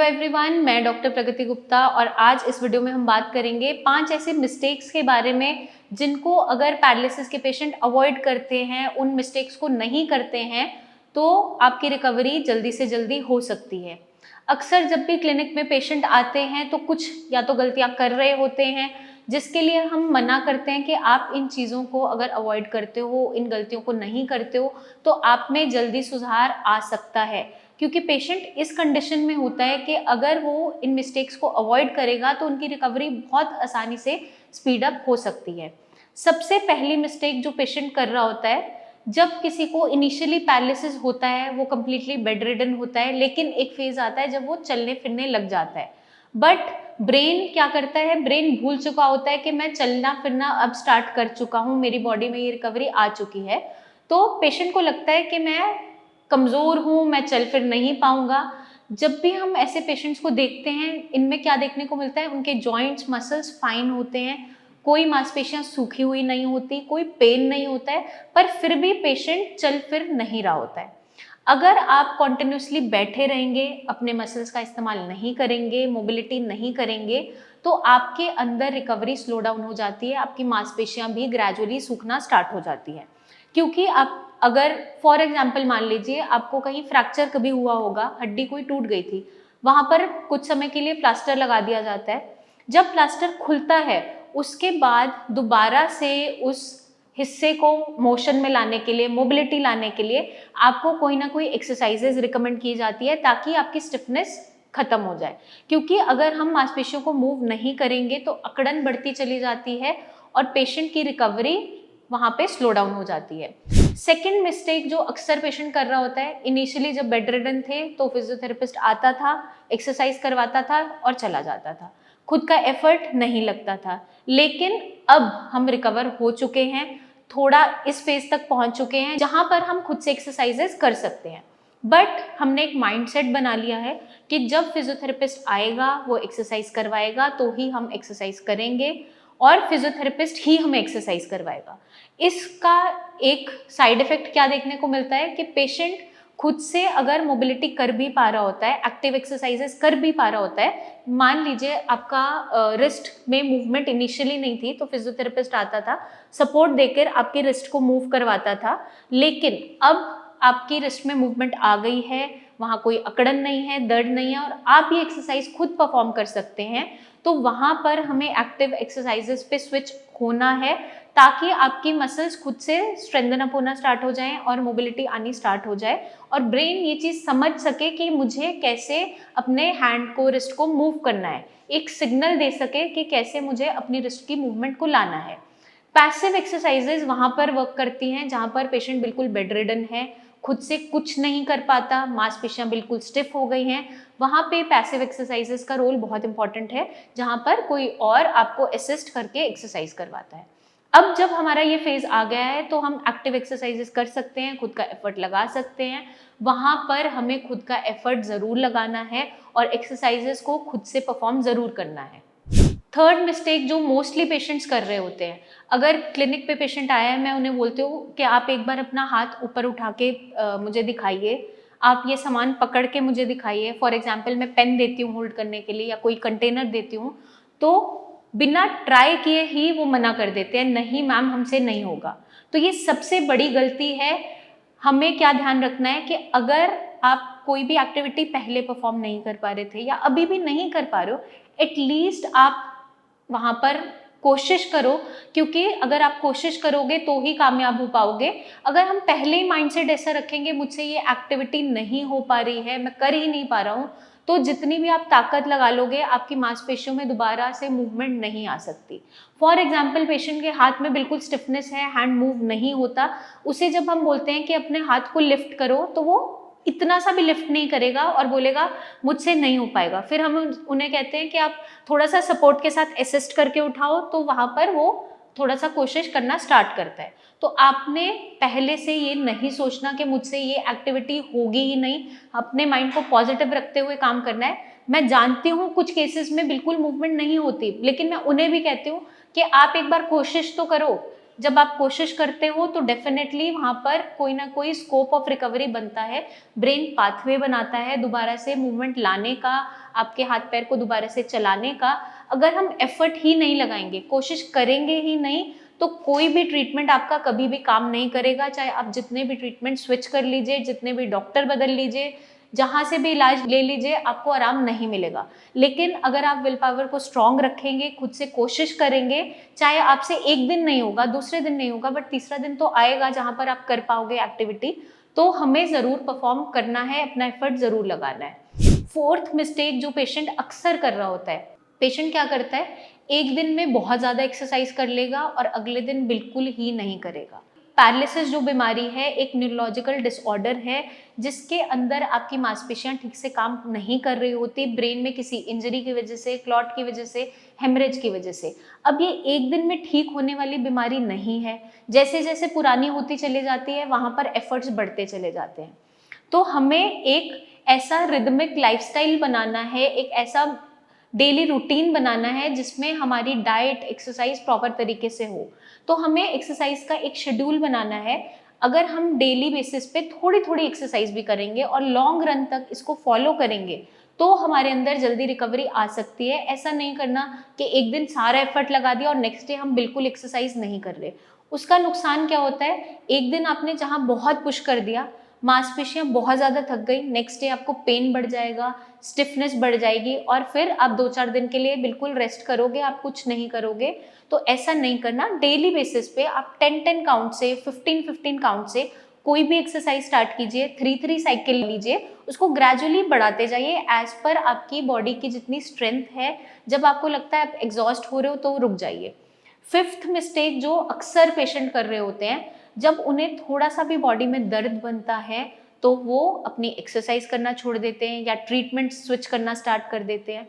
Everyone, मैं doctor प्रगति गुप्ता और आज इस वीडियो में हम बात करेंगे 5 ऐसे मिस्टेक्स के बारे में जिनको अगर पैरालिसिस के पेशेंट अवॉइड करते हैं, उन मिस्टेक्स को नहीं करते हैं तो आपकी रिकवरी जल्दी से जल्दी हो सकती है। अक्सर जब भी क्लिनिक में पेशेंट आते हैं तो कुछ या तो गलतियां कर रहे होते हैं जिसके लिए हम मना करते हैं कि आप इन चीज़ों को अगर अवॉइड करते हो, इन गलतियों को नहीं करते हो तो आप में जल्दी सुधार आ सकता है, क्योंकि पेशेंट इस कंडीशन में होता है कि अगर वो इन मिस्टेक्स को अवॉइड करेगा तो उनकी रिकवरी बहुत आसानी से स्पीड अप हो सकती है। सबसे पहली मिस्टेक जो पेशेंट कर रहा होता है, जब किसी को इनिशियली पैरालिसिस होता है, वो कम्प्लीटली बेड रिडन होता है, लेकिन एक फेज आता है जब वो चलने फिरने लग जाता है। बट ब्रेन क्या करता है, ब्रेन भूल चुका होता है कि मैं चलना फिरना अब स्टार्ट कर चुका हूँ, मेरी बॉडी में ये रिकवरी आ चुकी है। तो पेशेंट को लगता है कि मैं कमज़ोर हूँ, मैं चल फिर नहीं पाऊँगा। जब भी हम ऐसे पेशेंट्स को देखते हैं, इनमें क्या देखने को मिलता है, उनके जॉइंट्स मसल्स फाइन होते हैं, कोई मांसपेशियाँ सूखी हुई नहीं होती, कोई पेन नहीं होता है, पर फिर भी पेशेंट चल फिर नहीं रहा होता है। अगर आप कॉन्टिन्यूसली बैठे रहेंगे, अपने मसल्स का इस्तेमाल नहीं करेंगे, मोबिलिटी नहीं करेंगे, तो आपके अंदर रिकवरी स्लो डाउन हो जाती है, आपकी मांसपेशियाँ भी ग्रेजुअली सूखना स्टार्ट हो जाती है। क्योंकि आप अगर फॉर एग्जाम्पल मान लीजिए आपको कहीं फ्रैक्चर कभी हुआ होगा, हड्डी कोई टूट गई थी, वहाँ पर कुछ समय के लिए प्लास्टर लगा दिया जाता है। जब प्लास्टर खुलता है उसके बाद दोबारा से उस हिस्से को मोशन में लाने के लिए, मोबिलिटी लाने के लिए आपको कोई ना कोई एक्सरसाइजेज रिकमेंड की जाती है ताकि आपकी स्टिफनेस खत्म हो जाए। क्योंकि अगर हम मांसपेशियों को मूव नहीं करेंगे तो अकड़न बढ़ती चली जाती है और पेशेंट की रिकवरी वहाँ पे स्लो डाउन हो जाती है। सेकेंड मिस्टेक जो अक्सर पेशेंट कर रहा होता है, इनिशियली जब बेड रिडन थे तो फिजियोथेरेपिस्ट आता था, एक्सरसाइज करवाता था और चला जाता था, खुद का एफर्ट नहीं लगता था। लेकिन अब हम रिकवर हो चुके हैं, थोड़ा इस फेज तक पहुंच चुके हैं जहां पर हम खुद से एक्सरसाइजेस कर सकते हैं। बट हमने एक माइंडसेट बना लिया है कि जब फिजियोथेरेपिस्ट आएगा, वो एक्सरसाइज करवाएगा तो ही हम एक्सरसाइज करेंगे और फिजियोथेरेपिस्ट ही हमें एक्सरसाइज करवाएगा। इसका एक साइड इफेक्ट क्या देखने को मिलता है कि पेशेंट खुद से अगर मोबिलिटी कर भी पा रहा होता है, एक्टिव एक्सरसाइजेस कर भी पा रहा होता है, मान लीजिए आपका रिस्ट में मूवमेंट इनिशियली नहीं थी तो फिजियोथेरेपिस्ट आता था, सपोर्ट देकर आपके रिस्ट को मूव करवाता था, लेकिन अब आपकी रिस्ट में मूवमेंट आ गई है, वहाँ कोई अकड़न नहीं है, दर्द नहीं है और आप ये एक्सरसाइज खुद परफॉर्म कर सकते हैं, तो वहाँ पर हमें एक्टिव एक्सरसाइजेस पे स्विच होना है ताकि आपकी मसल्स खुद से स्ट्रेंथन अप होना स्टार्ट हो जाएं और मोबिलिटी आनी स्टार्ट हो जाए और ब्रेन ये चीज़ समझ सके कि मुझे कैसे अपने हैंड को, रिस्ट को मूव करना है, एक सिग्नल दे सके कि कैसे मुझे अपनी रिस्ट की मूवमेंट को लाना है। पैसिव एक्सरसाइजेज वहाँ पर वर्क करती हैं जहाँ पर पेशेंट बिल्कुल बेड रिडन है, खुद से कुछ नहीं कर पाता, मांसपेशियाँ बिल्कुल स्टिफ हो गई हैं, वहाँ पे पैसिव एक्सरसाइजेस का रोल बहुत इंपॉर्टेंट है जहाँ पर कोई और आपको असिस्ट करके एक्सरसाइज करवाता है। अब जब हमारा ये फेज आ गया है तो हम एक्टिव एक्सरसाइजेस कर सकते हैं, खुद का एफर्ट लगा सकते हैं, वहाँ पर हमें खुद का एफर्ट ज़रूर लगाना है और एक्सरसाइजेस को खुद से परफॉर्म ज़रूर करना है। थर्ड मिस्टेक जो मोस्टली पेशेंट्स कर रहे होते हैं, अगर क्लिनिक पे पेशेंट आया है, मैं उन्हें बोलती हूँ कि आप एक बार अपना हाथ ऊपर उठा के मुझे दिखाइए, आप ये सामान पकड़ के मुझे दिखाइए। फॉर एग्जांपल मैं पेन देती हूँ होल्ड करने के लिए या कोई कंटेनर देती हूँ तो बिना ट्राई किए ही वो मना कर देते हैं, नहीं मैम हमसे नहीं होगा। तो ये सबसे बड़ी गलती है। हमें क्या ध्यान रखना है कि अगर आप कोई भी एक्टिविटी पहले परफॉर्म नहीं कर पा रहे थे या अभी भी नहीं कर पा रहे हो, एटलीस्ट आप वहाँ पर कोशिश करो, क्योंकि अगर आप कोशिश करोगे तो ही कामयाब हो पाओगे। अगर हम पहले ही माइंडसेट ऐसा रखेंगे मुझसे ये एक्टिविटी नहीं हो पा रही है, मैं कर ही नहीं पा रहा हूँ, तो जितनी भी आप ताकत लगा लोगे आपकी मांसपेशियों में दोबारा से मूवमेंट नहीं आ सकती। फॉर एग्जाम्पल पेशेंट के हाथ में बिल्कुल स्टिफनेस है, हैंड मूव नहीं होता, उसे जब हम बोलते हैं कि अपने हाथ को लिफ्ट करो तो वो इतना सा भी लिफ्ट नहीं करेगा और बोलेगा मुझसे नहीं हो पाएगा। फिर हम उन्हें कहते हैं कि आप थोड़ा सा सपोर्ट के साथ असिस्ट करके उठाओ, तो वहाँ पर वो थोड़ा सा कोशिश करना स्टार्ट करता है। तो आपने पहले से ये नहीं सोचना कि मुझसे ये एक्टिविटी होगी ही नहीं, अपने माइंड को पॉजिटिव रखते हुए काम करना है। मैं जानती हूँ कुछ केसेस में बिल्कुल मूवमेंट नहीं होती, लेकिन मैं उन्हें भी कहती हूँ कि आप एक बार कोशिश तो करो, जब आप कोशिश करते हो तो डेफिनेटली वहाँ पर कोई ना कोई स्कोप ऑफ रिकवरी बनता है, ब्रेन पाथवे बनाता है दोबारा से मूवमेंट लाने का, आपके हाथ पैर को दोबारा से चलाने का। अगर हम एफर्ट ही नहीं लगाएंगे, कोशिश करेंगे ही नहीं, तो कोई भी ट्रीटमेंट आपका कभी भी काम नहीं करेगा। चाहे आप जितने भी ट्रीटमेंट स्विच कर लीजिए, जितने भी डॉक्टर बदल लीजिए, जहाँ से भी इलाज ले लीजिए, आपको आराम नहीं मिलेगा। लेकिन अगर आप विल पावर को स्ट्रॉन्ग रखेंगे, खुद से कोशिश करेंगे, चाहे आपसे एक दिन नहीं होगा, दूसरे दिन नहीं होगा, बट तीसरा दिन तो आएगा जहाँ पर आप कर पाओगे एक्टिविटी, तो हमें ज़रूर परफॉर्म करना है, अपना एफर्ट ज़रूर लगाना है। फोर्थ मिस्टेक जो पेशेंट अक्सर कर रहा होता है, पेशेंट क्या करता है, एक दिन में बहुत ज़्यादा एक्सरसाइज कर लेगा और अगले दिन बिल्कुल ही नहीं करेगा। पैरालिसिस जो बीमारी है एक न्यूरोलॉजिकल डिसऑर्डर है, जिसके अंदर आपकी मांसपेशियां ठीक से काम नहीं कर रही होती, ब्रेन में किसी इंजरी की वजह से, क्लॉट की वजह से, हेमरेज की वजह से। अब ये एक दिन में ठीक होने वाली बीमारी नहीं है, जैसे जैसे पुरानी होती चली जाती है वहाँ पर एफर्ट्स बढ़ते चले जाते हैं। तो हमें एक ऐसा रिदमिक लाइफस्टाइल बनाना है, एक ऐसा डेली रूटीन बनाना है जिसमें हमारी डाइट, एक्सरसाइज प्रॉपर तरीके से हो। तो हमें एक्सरसाइज का एक शेड्यूल बनाना है। अगर हम डेली बेसिस पे थोड़ी थोड़ी एक्सरसाइज भी करेंगे और लॉन्ग रन तक इसको फॉलो करेंगे, तो हमारे अंदर जल्दी रिकवरी आ सकती है। ऐसा नहीं करना कि एक दिन सारा एफर्ट लगा दिया और नेक्स्ट डे हम बिल्कुल एक्सरसाइज नहीं कर रहे। उसका नुकसान क्या होता है, एक दिन आपने जहाँ बहुत पुश कर दिया, मांसपेशियां बहुत ज़्यादा थक गई, नेक्स्ट डे आपको पेन बढ़ जाएगा, स्टिफनेस बढ़ जाएगी और फिर आप 2-4 दिन के लिए बिल्कुल रेस्ट करोगे, आप कुछ नहीं करोगे। तो ऐसा नहीं करना। डेली बेसिस पे आप 10-10 काउंट से, 15-15 काउंट से कोई भी एक्सरसाइज स्टार्ट कीजिए, 3-3 साइकिल लीजिए, उसको ग्रेजुअली बढ़ाते जाइए एज पर आपकी बॉडी की जितनी स्ट्रेंथ है। जब आपको लगता है आप एग्जॉस्ट हो रहे हो तो रुक जाइए। फिफ्थ मिस्टेक जो अक्सर पेशेंट कर रहे होते हैं, जब उन्हें थोड़ा सा भी बॉडी में दर्द बनता है तो वो अपनी एक्सरसाइज करना छोड़ देते हैं या ट्रीटमेंट स्विच करना स्टार्ट कर देते हैं।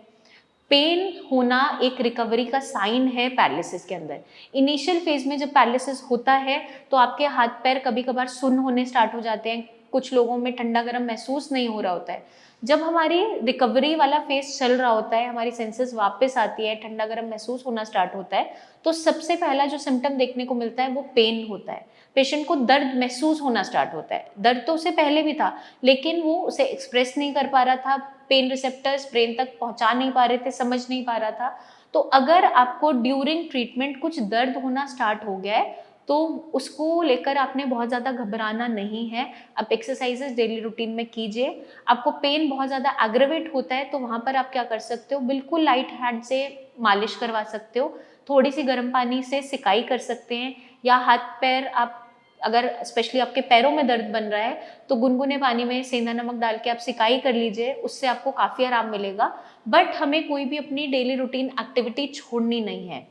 पेन होना एक रिकवरी का साइन है पैरालिसिस के अंदर। इनिशियल फेज में जब पैरालिसिस होता है तो आपके हाथ पैर कभी कभार सुन्न होने स्टार्ट हो जाते हैं, कुछ लोगों में ठंडा गर्म महसूस नहीं हो रहा होता है। जब हमारी रिकवरी वाला फेज चल रहा होता है, हमारी सेंसेस वापस आती है, ठंडा गर्म महसूस होना स्टार्ट होता है, तो सबसे पहला जो सिम्टम देखने को मिलता है वो पेन होता है। पेशेंट को दर्द महसूस होना स्टार्ट होता है। दर्द तो उसे पहले भी था, लेकिन वो उसे एक्सप्रेस नहीं कर पा रहा था, पेन रिसेप्टर्स ब्रेन तक पहुंचा नहीं पा रहे थे, समझ नहीं पा रहा था। तो अगर आपको ड्यूरिंग ट्रीटमेंट कुछ दर्द होना स्टार्ट हो गया है तो उसको लेकर आपने बहुत ज़्यादा घबराना नहीं है। आप एक्सरसाइजेस डेली रूटीन में कीजिए। आपको पेन बहुत ज़्यादा एग्रेवेट होता है तो वहाँ पर आप क्या कर सकते हो, बिल्कुल लाइट हैंड से मालिश करवा सकते हो, थोड़ी सी गर्म पानी से सिकाई कर सकते हैं, या हाथ पैर आप, अगर स्पेशली आपके पैरों में दर्द बन रहा है तो गुनगुने पानी में सेंधा नमक डाल के आप सिकाई कर लीजिए, उससे आपको काफ़ी आराम मिलेगा। बट हमें कोई भी अपनी डेली रूटीन एक्टिविटी छोड़नी नहीं है।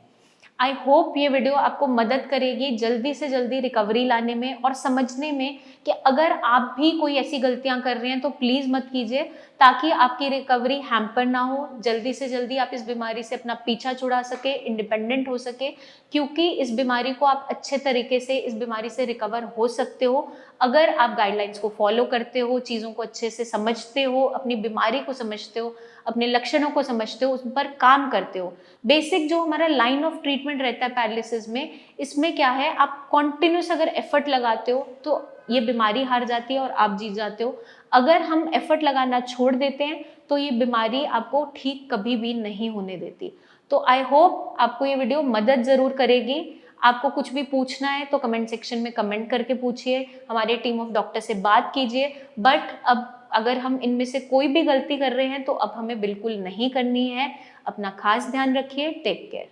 आई होप ये वीडियो आपको मदद करेगी जल्दी से जल्दी रिकवरी लाने में और समझने में कि अगर आप भी कोई ऐसी गलतियां कर रहे हैं तो प्लीज़ मत कीजिए, ताकि आपकी रिकवरी हैम्पर ना हो। जल्दी से जल्दी आप इस बीमारी से अपना पीछा छुड़ा सके, इंडिपेंडेंट हो सके, क्योंकि इस बीमारी को आप अच्छे तरीके से, इस बीमारी से रिकवर हो सकते हो अगर आप गाइडलाइंस को फॉलो करते हो, चीज़ों को अच्छे से समझते हो, अपनी बीमारी को समझते हो, अपने लक्षणों को समझते हो, उस पर काम करते हो। बेसिक जो हमारा लाइन ऑफ ट्रीटमेंट रहता है पैरालिसिस में, इसमें क्या है, आप कॉन्टिन्यूस अगर एफर्ट लगाते हो तो ये बीमारी हार जाती है और आप जीत जाते हो। अगर हम एफर्ट लगाना छोड़ देते हैं तो ये बीमारी आपको ठीक कभी भी नहीं होने देती। तो आई होप आपको ये वीडियो मदद ज़रूर करेगी। आपको कुछ भी पूछना है तो कमेंट सेक्शन में कमेंट करके पूछिए, हमारे टीम ऑफ डॉक्टर से बात कीजिए। बट अब अगर हम इनमें से कोई भी गलती कर रहे हैं तो अब हमें बिल्कुल नहीं करनी है। अपना खास ध्यान रखिए। Take care.